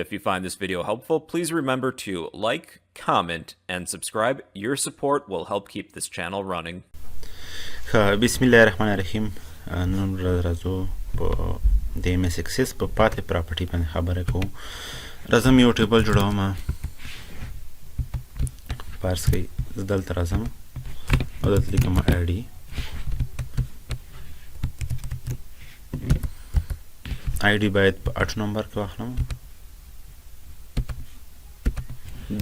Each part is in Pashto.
If you find this video helpful, please remember to like, comment, and subscribe. Your support will help keep this channel running. بسم الله الرحمن الرحیم. نن راځو په د ام اس اکسس په پاتې پراپرټي باندې خبره کوو. راځم یو ټیبل جوړوم. فرض کړئ زه دلته راځم او دلته لیکم آی ډي. آی ډي باید په 8 نمبر کې واخلم.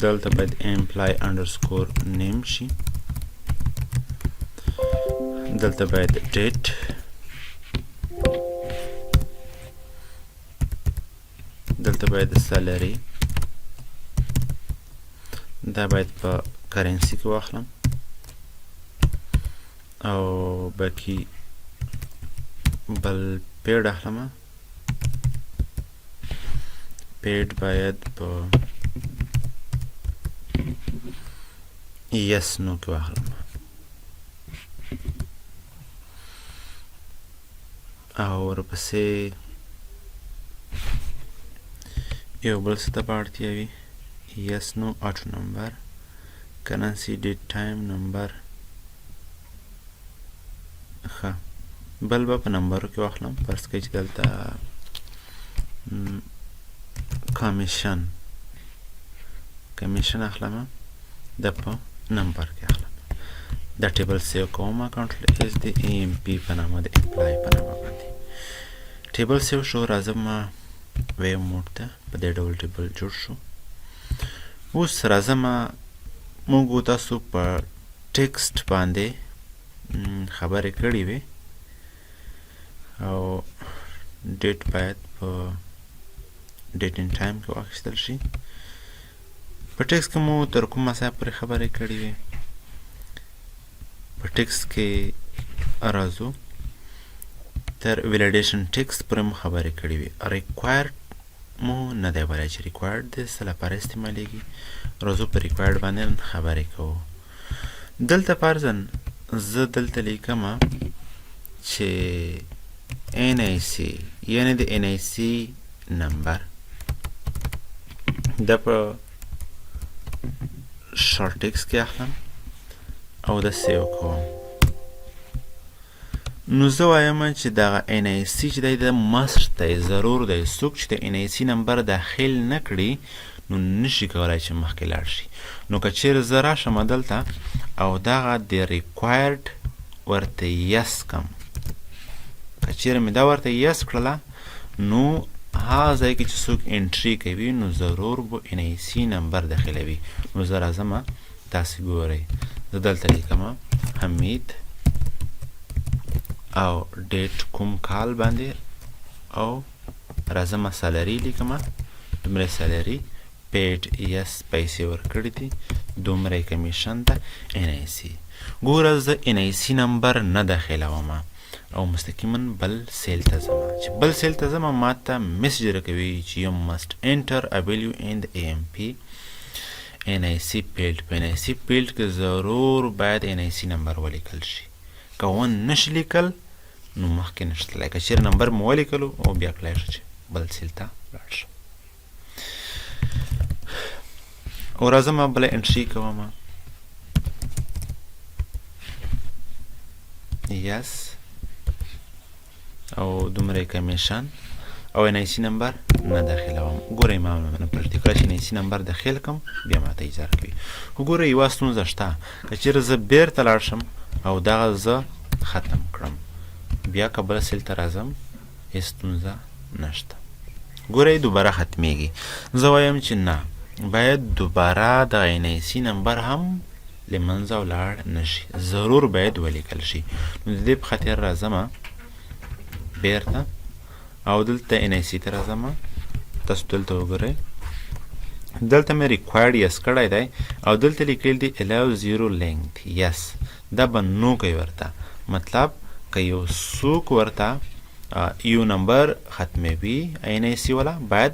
دلته باید امپلای انډرسکور نیم شي. دلته باید ډیټ، دلته باید سالري، دا باید په کرنسي کې واخلم او باقي بل پیډ اخلم. پیډ باید په یس نو کې واخلم او ورپسې یو بل څه ته به اړتیا وي. یس نو 8 نمبر، کرنسي، ډیټ، ټایم، نمبر. ښه، بل به په نمبرو کې واخلم. فرض کړئ چې دلته کمیشن اخلم، دا په نمبر کې اخلم. دا ټیبل سیو کوم. اکاونټ از د ای ام پی په نامه د امپلای په نامه باندې ټیبل سیو شو. راځم ویو موډ ته. په دې ډول ټیبل جوړ شو. اوس راځم موږ تاسو په ټیکسټ باندې خبرې کړې وې او ډیټ باید په ډیټ ان ټایم کې واخیستل شي. په ټیکسټ کې مو تر کومه ځایه پورې خبرې کړې وې. په ټیکسټ کې راځو تر ویلیډیشن ټیکسټ پورې مو خبرې کړې وې. ریکوایرډ مو نه دی ویلی چې ریکوایرډ د څه لپاره استعمالیږي. راځو په ریکوایرډ باندې خبرې کوو. دلته فرضاً زه دلته لیکم چې ان آی سی یعنې د ان آی سی نمبر دا په شارټ ټیکسټ کې اخلم او دا سیو کوم. نو زه وایم چې دغه ان آی سی چې دی د مست دی، ضرور دی. څوک چې د ان آی سی نمبر داخل نه کړي نو نشي کولی چې مخکې لاړ شي. نو که چیرې زه راشم دلته او دغه د ریکوایرډ ورته یس کم، که چیرې مې دا ورته یس کړله نو هغه ځای کې چې څوک انټري کوي نو ضرور به ان آی سی نمبر داخلوي. نو زه راځم، تاسې ګورئ زه دلته لیکم حمید او ډیټ کوم کال باندې او راځم سالري لیکم، دومره سالري، پیډ یس پیسې ورکړي دي، دومره کمیشن ده، ان آی سی. ګوره زه ان آی سی نمبر نه داخلوم او مستقیما بل سیل ته ځم. چې بل سیل ته ځم ما ته میسج راکوي چې یو مست انټر ا ویلیو ان د ای ام پی ان آی سی فیلډ. په ان آی سی فیلډ کې ضرور باید ان آی سی نمبر ولیکل شي. که ون نشي لیکل نو مخکې نشي تللی. که چیرې نمبر مو ولیکلو او بیا کولای شو چې بل سیل ته لاړ شم. او راځم بله انټري کوم. یس او دومره کمیشن او ان آی سی نمبر نه داخلوم. ګورئ ما پرېږدي کله چې ان آی سی نمبر داخل کړم بیا ماته اجازه راکوي. خو ګورئ یوه ستونزه شته. که چیرې زه بیرته لاړ شم او دغه زه ختم کړم بیا که بله سیل ته راځم هېڅ ستونزه نشته. ګورئ دوباره ختمیږي. زه وایم چې نه، باید دوباره د ان آی سی نمبر هم له منځه ولاړ نشي، ضرور باید ولیکل شي. نو د دې په خاطر راځم بیرته او دلته ان آی سی ته راځم. تاسو دلته وګورئ دلته مې ریکوایرډ یس کړی دی او دلته لیکل دي الاو زیرو لینګ یس. دا به نو کوي ورته. مطلب که یو څوک ورته یو نمبر ختموي ان آی سی والا باید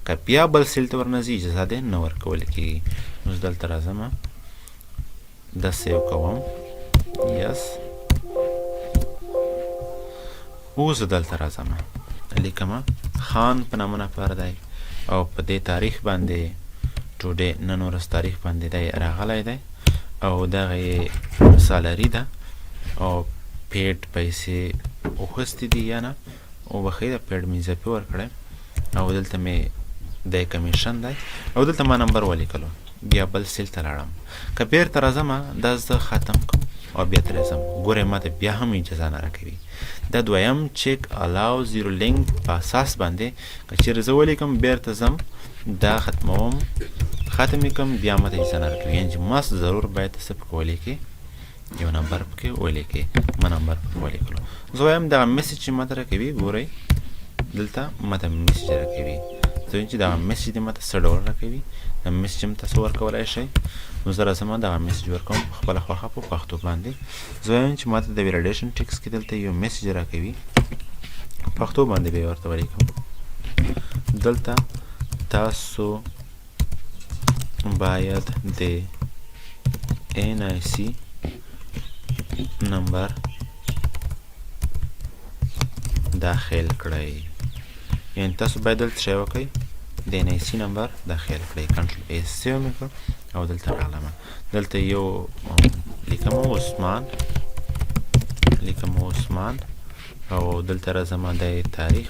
که بیا بل سیل ته ورنځي اجازه دی نه ورکول کېږي. نو زه دلته راځم دا سیو کوم یس. اوس دلته راځم لیکم خان په نامه نفر دی او په دې تاریخ باندې ټوډے نن ورځ تاریخ باندې دی راغلی دی او دغه یې سالري ده او پیډ پیسې اخیستې دي یا نه وبښئ د پیډ مې اضافي ورکړی او دلته مې د کمیشن دی او دلته ما نمبر ولیکلو بیا بل سیل ته لاړم که بیرته راځم دا زه ختم کوم او بیا ترې ځم ګورئ ما ته بیا هم اجازه نه راکوي دا دویم چیک الاو زیرو لینک په اساس باندې که چیرې زه ولیکم بیرته ځم دا ختموم ختم یې کوم بیا ما ته اجازه نه راکوي یعنې چې ماست ضرور باید څه پکې ولیکې یو نمبر پکې ولیکې ما نمبر پکې ولیکلو زه وایم دغه میسج چې ما ته راکوي ګورئ دلته ما ته میسج راکوي زه وایم چې دغه میسج دې ما ته څه ډول راکوي دا میسج هم تاسو ورکولی شئ نو زه راځم دغه میسج ورکوم په خپله خوښه په پښتو باندې زه وایم چې ما ته د ویلیډیشن ټیکس کې دلته یو میسج راکوي پښتو باندې به یې ورته ولیکم دلته تاسو باید د NIC نمبر داخل کړئ یعنې تاسو باید دلته شی وکئ د NIC نمبر داخل کړئ کنټرول A سیو مې کړ او دلته راغلم دلته یو لیکم عثمان او دلته راځم د تاریخ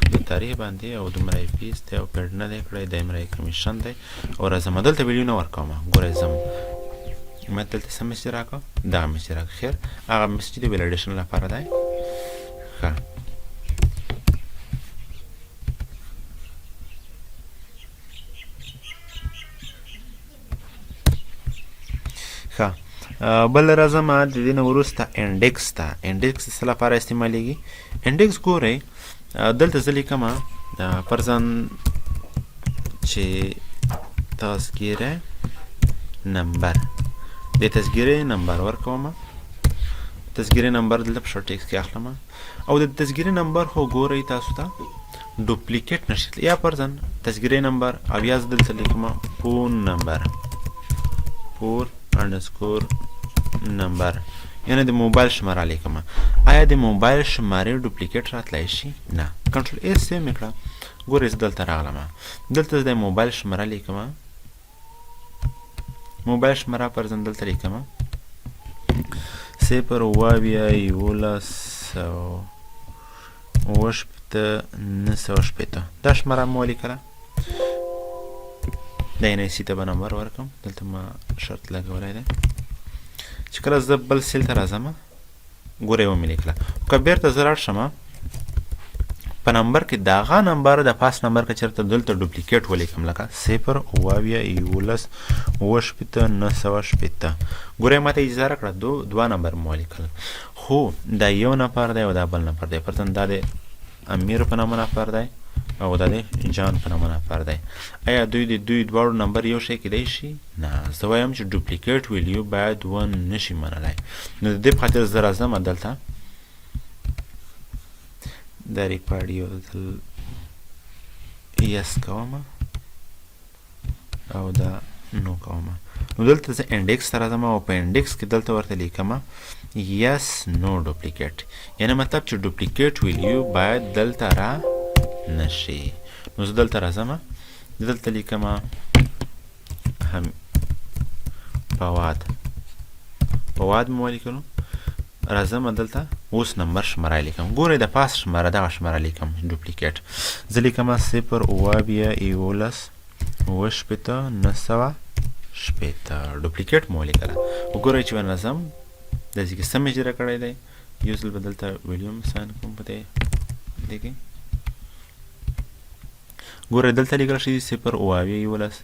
باندې او دومره یې فیس دی او پیډ نه دی کړی دومره یې کمیشن دی او راځم دلته ویډیو نه ورکوم ګورئ ځم ما دلته څه میسج راکړه دغه میسج راکړه خیر هغه میسج د ویلیډیشن لپاره دی ښه بل راځم د دې نه وروسته انډیکس ته انډیکس څه لپاره استعمالیږي انډیکس ګورئ دلته زه لیکم فرضاً چې تذکیره نمبر د تذکیرې نمبر ورکوم تذکیرې نمبر دلته په شورټ ټیکس کې اخلم او د تذکیرې نمبر خو ګورئ تاسو ته ډوپلیکیټ نشي یا فرضاً تذکیرې نمبر او یا زه دلته لیکم فون نمبر فور انډرسکور نمبر یعنی د موبایل شماره لیکم آیا د موبایل شمارې ډوپلیکیټ راتلی شي نه کنټرول A سیو مې کړه ګورئ زه دلته راغلم دلته د موبایل شماره لیکم موبایل شماره فرضاً دلته لیکم 0 اووه یولس اووه شپېته نهه سوه شپېته دا شماره مې ولیکله د NIC ته به نمبر ورکړم دلته ما شرط لګولی دی چې کله زه بل سیل ته راځم ګورئ ومې لیکله که بیرته زه لاړ شم په نمبر کې د هغه نمبر د پاس نمبر که چېرته دلته ډوپلیکیټ ولیکم لکه 0 اووه یولس اووه شپېته نهه سوه شپېته ګورئ ما ته اجازه راکړه دوه نمبر مې ولیکل خو دا یو نفر دی او دا بل نفر دی فرضاً دا د امیر په نامه نفر دی او دا د جان په نامه نفر دی آیا دوی دواړو نمبر یو شی کیدی شي نه زه وایم چې ډوپلیکیټ ویلیو باید ون نشي منلی نو د دې په خاطر زه راځم دلته دا ریکارډ یو ځل یس کوم او دا نو کوم نو دلته زه انډیکس ته راځم او په انډیکس کې دلته ورته لیکم یس نو ډوپلیکیټ یعنی مطلب چې ډوپلیکیټ ویلیو باید دلته را نشي نو زه دلته راځم دلته لیکم فواد مې ولیکلو راځم دلته اوس نمبر شماره لیکم ګورئ د پاس شماره دغه شماره لیکم ډوپلیکیټ زه لیکم 0 اووه یولس اووه شپېته نهه سوه شپېته ډوپلیکیټ مې ولیکله وګورئ چې ونظم داسې کې سم اجرا کړی دی یو ځل به دلته ویډیو هم ساین کوم په دې کې ګورئ دلته لیکل شوي 0 اووه یولس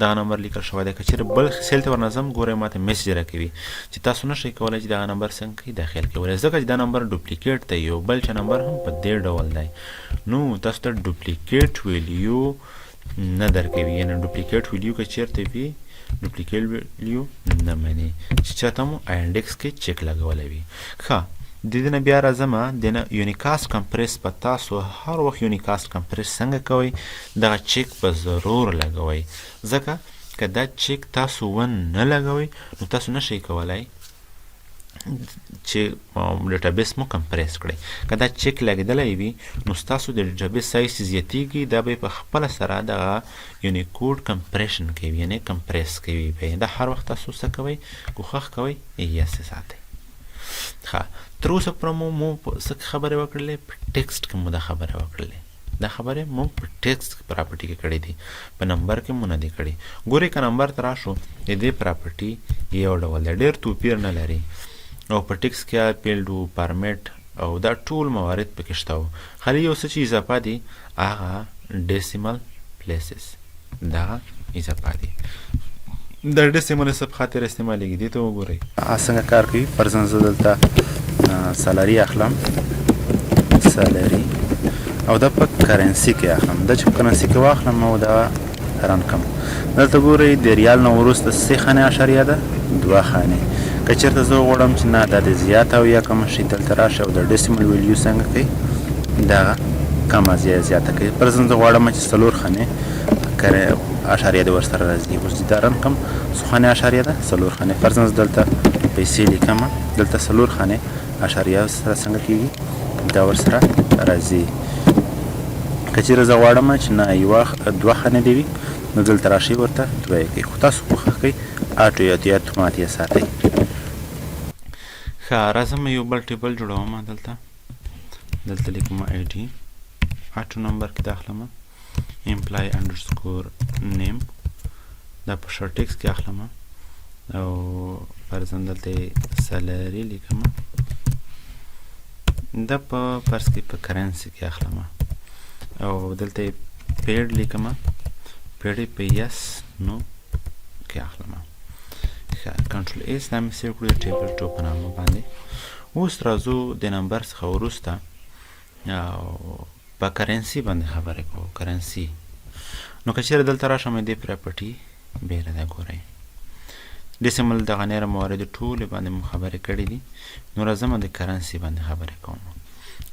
دغه نمبر لیکل شوی دی که چېرې بل سیل ته ورنظم ګورئ ما ته میسج راکوي چې تاسو نشئ کولی چې دغه نمبر څنګه کوئ داخل کولی ځکه چې دا نمبر ډوپلیکیټ دی یو بل چا نمبر هم په دې ډول دی نو تاسو ته ډوپلیکیټ ویلیو نه درکوي یعنې ډوپلیکیټ ویلیو که چېرته وي ډوپلیکیټ ویلیو نه مني چې چاته مو انډیکس کې چیک لګولی وي ښه د دې نه بیا راځم د نه یونیکاسټ کمپریس په تاسو هر وخت یونیکاسټ کمپریس څنګه کوئ دغه چیک به ضرور لګوئ ځکه که دا چیک تاسو ونه لګوئ نو تاسو نشئ کولی چې ډیټابیس مو کمپریس کړئ. که دا چک لګېدلی وي نو ستاسو د ډیټابیس سایز چې زیاتېږي دا به په خپله سره دغه یونیکوډ کمپریشن کوي، یعنې کمپریس کوي به. دا هر وخت تاسو څه کوئ؟ کوښښ کوئ یس یې ساتئ. ښه، تر اوسه پورې مو په څه خبرې وکړلې؟ په ټیکسټ کې مو دا خبرې وکړلې. دا خبرې موږ په ټیکسټ پراپرټي کې کړې دي، په نمبر کې مو نه دی کړې. ګورئ که نمبر ته راشو د دې پراپرټي یو ډول دی، ډېر توپیر نه لري. او په ټیکسټ کې پیلډ و، فارمیټ او دا ټول موارد پکې شته و. خالي یو څه چې اضافه دي هغه ډیسیمل پلیسز، دا اضافه دي. دا ډیسیمل څه په خاطر استعمالیږي دې ته وګورئ څنګه کار کوي. فرضاً زه دلته سالري اخلم، سالري، او دا په کرنسي کې اخلم. دا چې په کرنسي کې واخلم او دا رن کم، دلته ګورئ د ریال نه وروسته 3 خانې اشاریه ده 2 خانې. که چېرته زه غواړم چې نه دا د زیاته او یا کمه شي، دلته راشه او د ډیسیمل ویلیو څنګه کوي دغه کمه زیاته کوي. فرضاً زه غواړم چې 4 خانې اشاریه د ورسره راځي. اوس دا رن کم 3 خانې اشاریه ده 4 خانې. فرضاً زه دلته پیسې لیکم، دلته 4 خانې اشاریه سره څنګه کېږي دا ورسره راځي. که چېرې زه غواړم چې نه 2 خانې دې وي نو دلته راشئ ورته 2 یې کوئ. خو تاسو کوښښ کوئ اټو یا اتومات یې ساتئ. ښه، راځم یو بل ټیبل جوړوم. دلته لیکم آی ډي، اټو نمبر کې داخلم، امپلای انډرسکور نیم، دا په شارټ ټیکس کې اخلم او فرضاً دلته سالري لیکم، دا په فرض کې په کرنسي کې اخلم او دلته پیډ لیکم، پیډ په یس نو کې اخلم. کنټرول ایس دا مې سیو کړو د ټیبل 2 په نامه باندې. اوس راځو د نمبر څخه وروسته په کرنسي باندې خبرې کوو. کرنسي نو که چېرې دلته راشم دې پراپرټي بېله ده. ګورئ ډیسیمل دغه نېره موارد ټولې باندې مو خبرې کړې دي. نو راځم د کرنسي باندې خبرې کوم.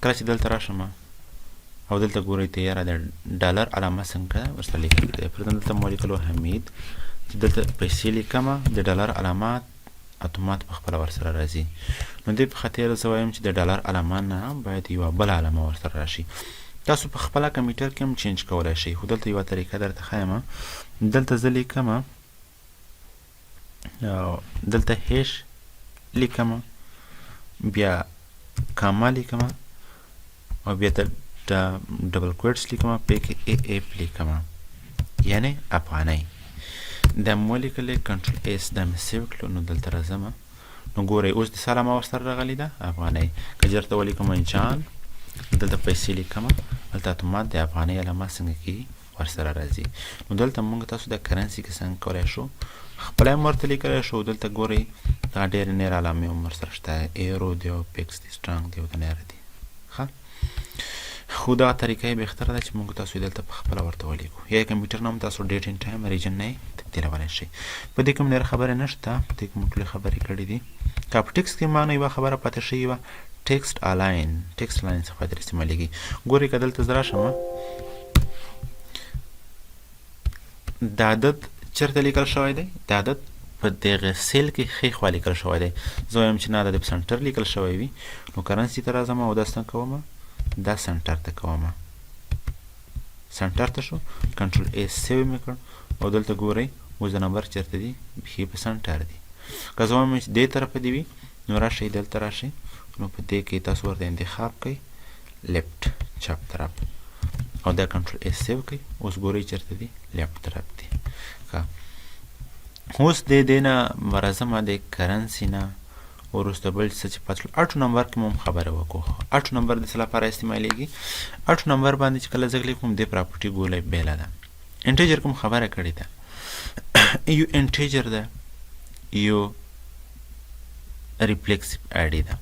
کله چې دلته راشم او دلته ګورئ تیاره د ډالر علامه څنګه ورسره لیکل دی. فرضاً دلته مو لیکلو حمید، چې دلته پیسې لیکم د ډالر علامات اتومات په خپله ورسره راځي. نو دې په خاطر زه وایم چې د ډالر علامه نه باید یوه بله علامه ورسره راشي. تاسو په خپله کمپیوټر کې هم چینج کولی شئ، خو دلته یوه طریقه درته ښیم. دلته زه لیکم، دلته هیش لیکم، بیا کاما لیکم او بیا ډبل کوټس لیکم، په کې ای ایف لیکم، یعنی افغانۍ. دا مو لیکلی کنټرول ایس دا مې سیو کړلو. نو دلته راځم نو ګورئ اوس د څه علامه ورسره راغلې ده؟ افغانۍ. که چېرته ولیکم جان، دلته پیسې لیکم، دلته اتومات د افغانۍ علامه څنګه کېږي ورسره راځي. نو دلته موږ تاسو د کرنسي کې څنګه کولی شو خپله هم ورته لیکلی شو. دلته ګورئ دا ډېرې نېرې علامې هم ورسره شته، ایرو دی او پیکس دی، سټرانګ دی او د نېره دی. ښه، خو دغه طریقه یې بهتره ده چې موږ تاسو دلته په خپله ورته ولیکو. یا کمپیوټر نه هم تاسو ډیټ ان ټایم ریجن نه تیرولی شئ. په دې کې هم ډېره خبرې نشته، په دې کې موږ ټولې خبرې کړې دي. که په ټیکسټ کې ما نه یوه خبره پاتې شوې وه، ټیکسټ الاین، ټیکسټ الاین څه خاطر استعمالیږي. ګورئ که دلته زه راشم دا عدد چېرته لیکل شوی دی؟ دا عدد په دغه سیل کې ښي خوا لیکل شوی دی. زه وایم چې نه دا د په سنټر لیکل شوی وي. نو کرنسي ته راځم او دا څنګه کوم؟ دا سنټر ته کوم. سنټر ته شو، کنټرول ایس سیو مې کړ او دلته ګورئ اوس د نمبر چېرته دي؟ بیخي په سنټر دي. که زه وایم چې دې طرفه دې وي نو راشئ دلته راشئ، نو په دې کې تاسو ورته انتخاب کوئ لیفټ، چپ طرف، او دا کنټرول ایس سیو کوئ. اوس ګورئ چېرته دي؟ لیفټ طرف دي. ښه، اوس د دې نه راځم د کرنسي نه وروسته بل څه چې پاتې شول، اټو نمبر کې مو هم خبره وکړو. اټو نمبر د څه لپاره استعمالیږي؟ اټو نمبر باندې چې کله زه کلیک کوم دې پراپرټي ګولۍ بېله ده. انټیجر کوم خبره کړې ده، یو انټیجر ده، یو ریفلیکسیو اډي ده.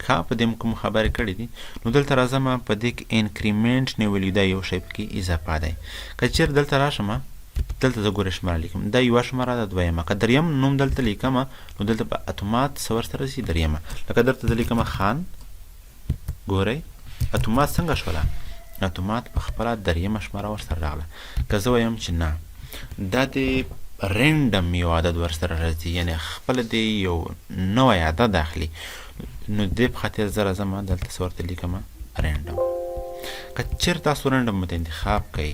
ښه، په دې کوم خبرې کړې دي. نو دلته راځم په دې کې انکریمنټ نیولي ده، یو شی پکې اضافه دی. که چېرې دلته راشم دلته زه ګوره شماره لیکم، دا یوه شماره ده، دویمه. که دریم نوم دلته لیکم نو دلته په اتومات څه ورسره راځي؟ دریمه. لکه دلته زه لیکم خان، ګورئ اتومات څنګه شوله؟ اتومات په خپله دریمه شماره ورسره راغله. که زه وایم چې نه دا د رینډم یو عدد ورسره راځي، یعنې خپله دې یو نوی عدد اخلي، نو دې په خاطر زه راځم دلته څه ورته لیکم رینډم. که چېرې تاسو رینډم ورته انتخاب کوئ،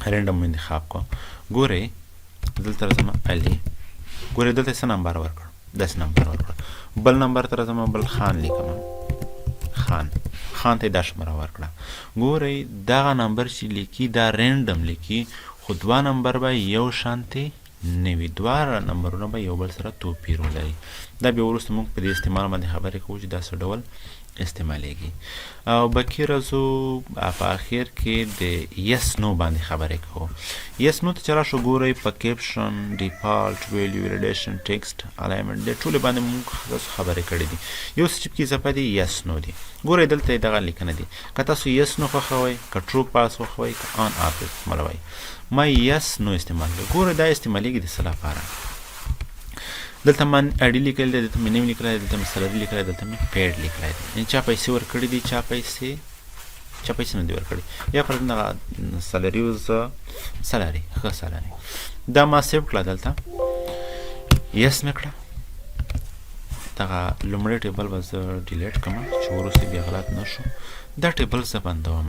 رینډم مو انتخاب کو، ګورئ دلته راځم علي، ګورئ دلته څه نمبر ورکړ، داسې نمبر ورکړ. بل نمبر ته راځم، بل خان لیکم، خان ته یې دا شمره ورکړه. ګورئ دغه نمبر چې لیکي دا رینډم لیکي، خو دوه نمبر به یو شانتې نه وي، دواړه نمبرونه به یو بل سره توپیر ولري. دا بیا وروسته موږ په دې استعمال باندې خبرې کوو چې دا څه ډول استعمالیږي. او بقي راځو په اخر کې د یس نو باندې خبرې کوو. یس نو ته چې راشو ګورئ په کیپشن، ډیفالټ، ویلیو، ریلیشن، ټیکسټ، الاینمنټ دې ټولې باندې موږ خبرې کړې دي. یو څه چې پکې اضافه دي یس نو دي. ګورئ دلته دغه لیکنه دي، که تاسو یس نو خوښوئ، که ټرو پاس خوښوئ، که آن آپ استعمالوئ. ما یس نو استعمال کوي. ګوره دا استعمالیږي د څه لپاره. دلته ما اډي لیکلی دی، دلته مې نیم لیکلی دی، دلته مې سلري لیکلی دی، دلته مې پیډ لیکلی دی. یعنې چا پیسې ورکړي دي، چا پیسې نه دي ورکړي. یا پر دغه سلري اوس سلري، ښه سلري. دا ما سیو کړه، دلته یس مې کړه. دغه لومړی ټیبل به زه ډیلیټ کړم چې وروسته بیا غلط نه شو. دا ټیبل زه بندوم.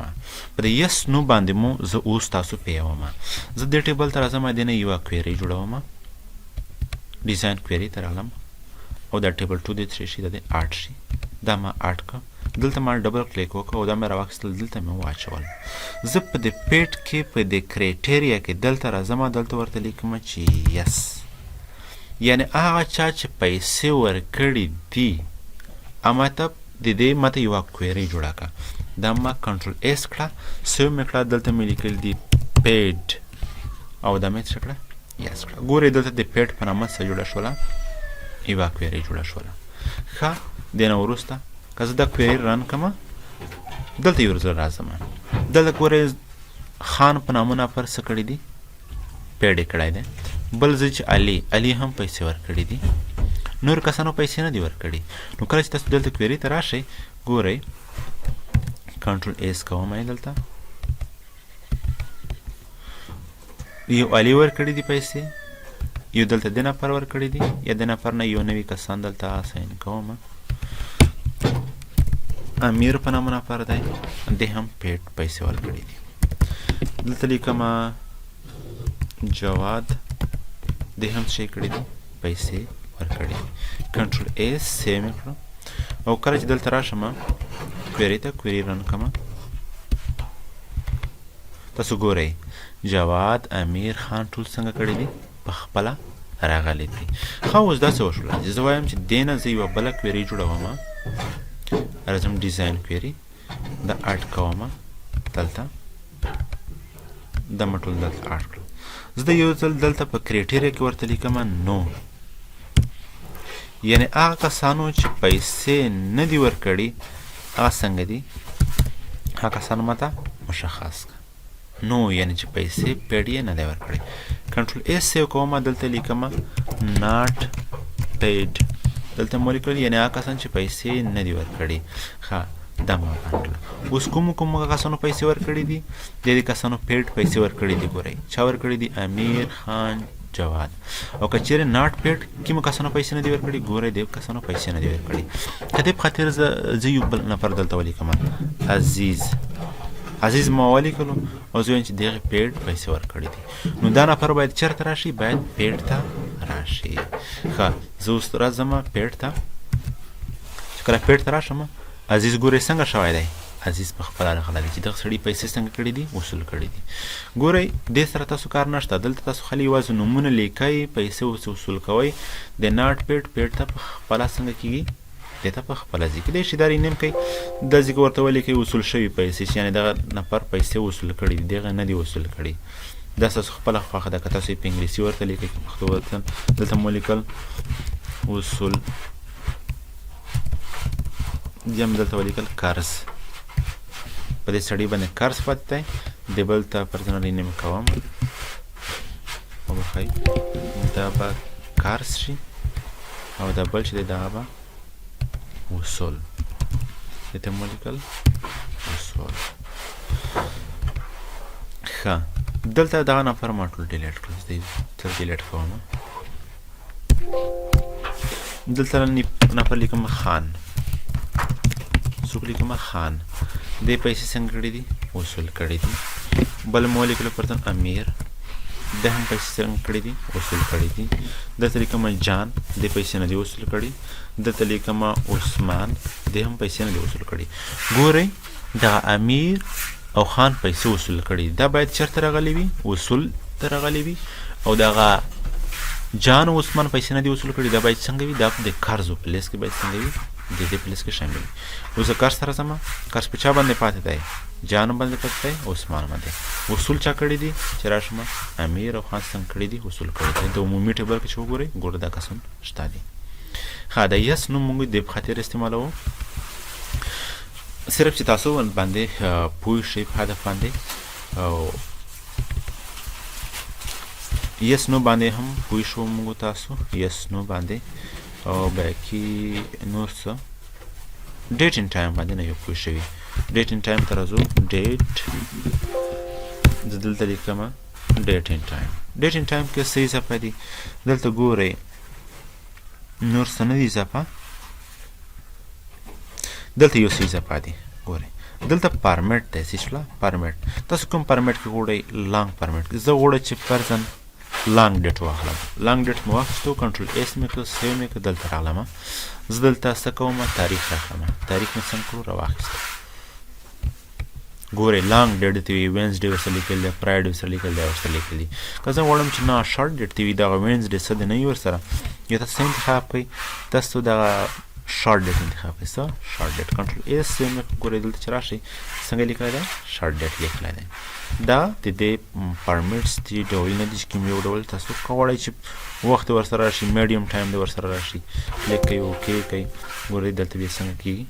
په د یس نو باندې مو زه اوس تاسو پیوم. زه دې ټیبل ته راځم، دې نه یوه کویري جوړوم، ډیزاین کویري ته راغلم او دا ټیبل 2 دې څه شي، دا دې آټ شي. دا ما آټ کړه، دلته ما ډبل کلیک وکړه او دا مې راواخیستل، دلته مې واچول. زه په دې پیټ کې په دې کرایټیریا کې دلته راځم، دلته ورته لیکم چې یس، یعنې هغه چا چې پیسې ورکړي دي، مطلب د دې ماته یوه کویري جوړه کړه. دا ما کنټرول ایس کړه، سیو مې کړه، دلته مې لیکل دي پیډ او دا مې څه کړه یس کړه. ګورئ دلته د پیډ په نامه څه جوړه شوله، یوه کویري جوړه شوله. ښه، دې نه وروسته که زه دا کویري رن کړم، دلته یو ځل راځم، دلته ګورئ خان په نامونه پر څه کړي دي، پیډ یې کړی دی. بل زه چې علي هم پیسې ورکړي دي، نور کسانو پیسې نه دي ورکړي. نو کله چې تاسو دلته کویري ته راشئ، ګورئ کنټرول ایس کوم، دلته یو علي ورکړي دي پیسې، یو دلته د نفر ورکړي دي، یا د نفر نه یو نوي کسان دلته اساین کوم. امیر په نامه نفر دی، دې هم پیسې ورکړي دي. دلته لیکم جواد، دې هم څه کړي دي، پیسې ورکړي. کنټرول ایس سیو مې کړو او کله چې دلته راشم کویري ته، کویري رن کړم، تاسو ګورئ جواد، امیر، خان ټول څنګه کړي دي، په خپله راغلي دي. ښه، اوس دا څه وشوله چې زه وایم چې دې نه زه یوه بله کویري جوړوم، راځم ډیزاین کویري، دا اډ کوم، دلته دا مې ټول دلته اډ کړل. زه د یو ځل دلته په کرایټیریا کې ورته لیکم نو، یعنې هغه کسانو چې پیسې نه دي ورکړي، هغه څنګه دي، هغه کسانو ماته مشخص کړه. نو یعنې چې پیسې پیډ یې نه دی ورکړی. کنټرول ایس سیو کوم، دلته لیکم ناٹ پیډ، دلته مو لیکل یعنې هغه کسان چې پیسې نه دي ورکړي. ښه، دا مو وکړله. اوس کومو کسانو پیسې ورکړي دي، دې کسانو پیډ پیسې ورکړي دي. ګورئ چا ورکړي دي، امیر، خان، جواد. او که چیرې ناٹ پیډ کومو کسانو پیسې نه دي ورکړي، ګورئ دې کسانو پیسې نه دي ورکړي. که دې په خاطر زه یو بل نفر دلته ولیکم عزیز ما ولیکلو او زه وایم چې دغې پیډ پیسې ورکړي دي. نو دا نفر باید چېرته راشي، باید پیډ ته راشي. ښه، زه اوس راځم پیډ ته. چې کله پیډ ته راشم، عزیز ګورئ څنګه شوی دی، عزیز په خپله راغلی چې دغه سړي پیسې څنګه کړي دي، وصول کړي دي. ګورئ دې سره تاسو کار نشته، دلته تاسو خالي یوازې نومونه لیکئ، پیسې وصول کوئ. د ناٹ پیډ ته په خپله څنګه کېږي، دې ته په خپله ځي. کیدای شي دا رینیم کوي، دا ځای کې ورته ولیکئ وصول شوي پیسې، چې یعنې دغه نفر پیسې وصول کړي دي، دغه نه دي وصول کړي. دا ستاسو خپله خوښه ده. که تاسو یې په انګلیسي ورته لیکئ، په پښتو ورته دلته مو لیکل وصول، بیا مې دلته ولیکل قرض. په دې سړي باندې قرض پاتې دی، د بل ته پر ځان رینیم کوم، وبخئ دا به قرض شي او دا بل چې دی دا به وصول. دې ته مو لیکل وصول. ښه، دلته دغه نفر ما ټول ډیلیټ کړل، زه تر ډیلیټ کوم. دلته نفر لیکم خان، څوک لیکم خان. دې پیسې څنګه کړي دي؟ وصول کړي دي. بل مو لیکلو پرته امیر، د هم پیسې څنګه کړي دي؟ وصول کړي دي. دلته لیکم جان، دې پیسې نه دي وصول کړي. دلته لیکم عثمان، دې هم پیسې نه دي وصول کړي. ګورئ دغه امیر او خان پیسې وصول کړي، دا باید چېرته راغلی وي؟ وصول ته راغلی وي. او دغه جان او عثمان پیسې نه دي وصول کړي، دا باید څنګه وي؟ دا د قرضو په لیست کې باید څنګه وي؟ د دې په لیست کې شامل وي. اوس زه قرض سره ځم، قرض په چا باندې پاتې دی؟ جان باندې پاتې دی، عثمان باندې. وصول چا کړي دي؟ چې راشم امیر او خان څنګه کړي دي؟ وصول کړي دي. د عمومي ټیبل کې چې وګورئ ګوره دا کسان شته دي. ښه د یس نوم موږ د په خاطر استعمالوو صرف چې تاسو باندې پوه شئ په هدف باندې. او یس نو باندې هم پوه شو موږ تاسو یس نو باندې. او باقي نور څه ډیټ ان ټایم باندې نه یو پوه شوي. ډیټ ان ټایم ته راځو. ډیټ زه دلته لیکم ډیټ ان ټایم. ډیټ ان ټایم کې څه اضافه دي؟ دلته ګورئ نور څه نه دي اضافه، دلته یو څه اضافه دي. ګورئ دلته پارمیټ دی، څه شوله پارمیټ. تاسو کوم پارمیټ کې غواړئ؟ لانګ پارمیټ کې. زه غواړم چې فرضاً لانګ ډیټ واخلم. لانګ ډیټ مې واخیستو، کنټرول ایس مې کړو، سیو مې کړو، دلته راغلم. زه دلته څه کوم؟ تاریخ راخلم. تاریخ مې څنګه کړو؟ راواخیستو. ګورئ لانګ ډیټ ته وي وینسډے ورسره لیکل دی، فرایډے ورسره لیکل دی، ورسره لیکل دي. که زه غواړم چې نه شارټ ډیټ ته وي دغه وینسډے څه دی نه وي ورسره، یا تاسو څه انتخاب کړئ؟ تاسو دغه شارټ ډیټ انتخاب کړئ. څه شارټ ډیټ. کنټرول ایس سیو مې ګورئ دلته چې راشئ څنګه لیکلی دی؟ شارټ ډیټ لیکلی دی. دا د دې پارمیټس دي ډولونه دي چې کوم یو ډول تاسو کولی چې وخت ورسره راشي، میډیم ټایم دی ورسره راشي، کلیک کوئ اوکې کوئ. ګورئ دلته بیا څنګه کېږي؟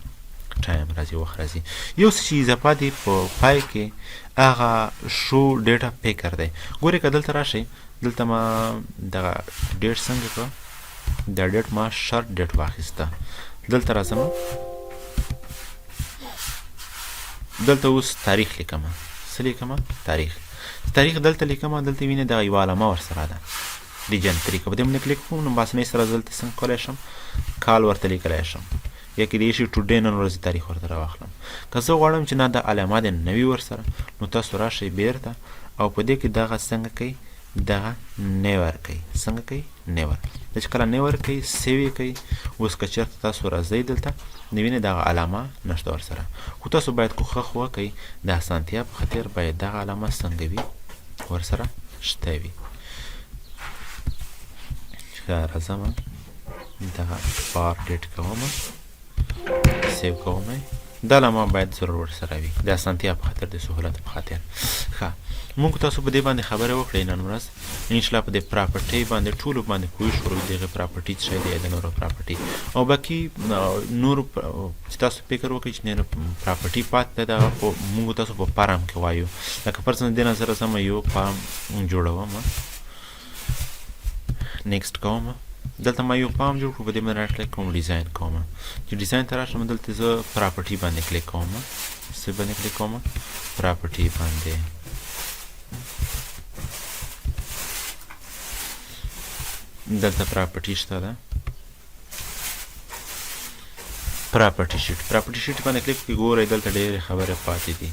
ټایم راځي، وخت راځي. یو څه چې اضافه دی په پای کې هغه شو ډیټا پیکر دی. ګورئ که دلته راشئ، دلته ما دغه ډیټ څنګه کړه؟ دا ډیټ ما شارټ ډیټ واخیسته. دلته راځم، دلته اوس تاریخ لیکم. څه لیکم؟ تاریخ. تاریخ دلته لیکم، دلته وینئ دغه یوه علامه ورسره ده د جنتري. که په دې باندې کلیک کوم نو باسنۍ سره دلته څنګه کولی شم؟ کال ورته لیکلی شم، یا کیدای شي ټوډے نن ورځې تاریخ ورته راواخلم. که زه غواړم چې نه دا علامه دې نه وي ورسره، نو تاسو راشئ بیرته او په دې کې دغه څنګه کوئ؟ دغه نیور کوئ. څنګه کوئ؟ نیور. دا چې کله نیور کوئ سیو یې کوئ. اوس که چېرته تاسو راځئ دلته نو وینئ دغه علامه نشته ورسره، خو تاسو باید کوښښ وکئ د اسانتیا په خاطر باید دغه علامه څنګه وي؟ ورسره شته وي. ښه راځم دغه بار ډیټ کوم، سیو کوم. دا علامه باید ضرور ورسره وي د اسانتیا په خاطر، د سهولت په خاطر. ښه موږ تاسو په دې باندې خبرې وکړئ نن ورځ انشاءالله په دې پراپرټۍ باندې ټولو باندې پوه شو. دغه پراپرټي څه شی دی، د نورو پراپرټي او باقي نورو چې تاسو فکر وکړئ چې نور پراپرټي پاتې ده، دغه موږ تاسو په پارم کې وایو. لکه فرضاً دې نظره زه یو پام جوړوم، نیکسټ کوم. دلته ما یو پام جوړ کړو، په دې باندې راټ کلیک کوم، ډیزاین کوم. چې ډیزاین ته راشم دلته زه پراپرټي باندې کلیک کوم. څه باندې کلیک کوم؟ پراپرټي باندې. دلته پراپرټي شته ده، پراپرټي شیټ. پراپرټي شیټ باندې کلیک کړئ. ګورئ دلته ډېرې خبرې پاتې دي.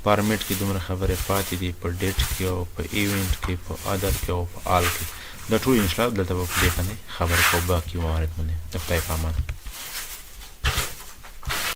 فارمیټ کې دومره خبرې پاتې دي، په ډیټ کې او په ایونټ کې، په ادر کې او په آل کې. دا ټول انشاءالله دلته به په دې باندې خبرې کوو، باقي موارد باندې. د خدای په امان.